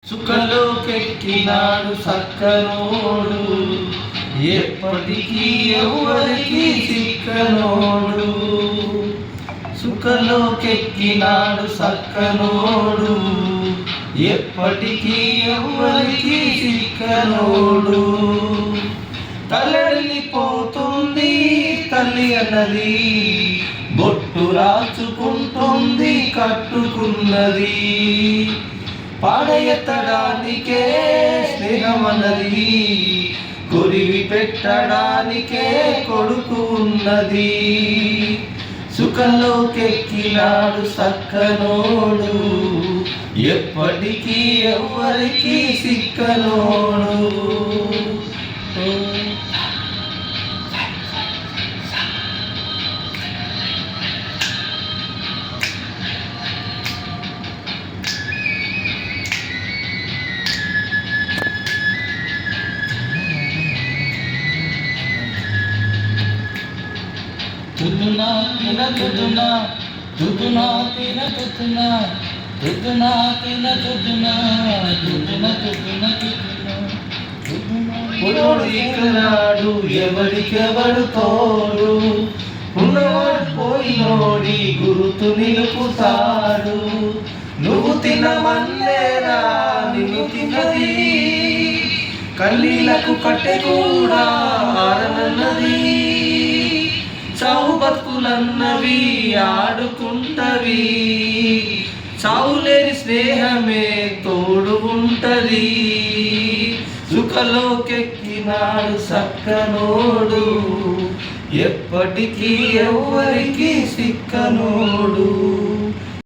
సుఖలోకెక్కినాడు సక్కనోడు, ఎప్పటికీ ఎవ్వరికి చిక్కనోడు. సుఖలోకెక్కినాడు సక్కనోడు, ఎప్పటికీ ఎవ్వరికి చిక్కనోడు. తల్లడిల్లిపోతుంది తల్లి అన్నది, బొట్టు రాచుకుంటుంది కట్టుకున్నది. పాడెత్తడానికే స్నేహమన్నది, కొరివి పెట్టడానికే కొడుకు ఉన్నది. సుఖంలోకెక్కినాడు సక్కనోడు, ఎప్పటికీ ఎవ్వరికి సిక్కనోడు. తుదునా తిన తుదునా, తుదునా తిన తుదునా, తుదునా తిన తుదునా, తుదునా తుదునా తుదునా. పురోడు ఇకనాడు ఎవరికెవడు తోడు, ఉన్నవాడు పోయినోడి గుర్తు నిలుపుతాడు. నువ్వు తినమన్నేరా నిన్ను తిన్నది, కన్నీళ్లకు కట్టె కూడా ఆరనన్నది. చావు బతుకులన్నవి ఆడుకుంటవి, చావులేని స్నేహమే తోడు ఉంటది. సుఖలోకెక్కినాడు సక్కనోడు, ఎప్పటికీ ఎవ్వరికి సిక్కనోడు.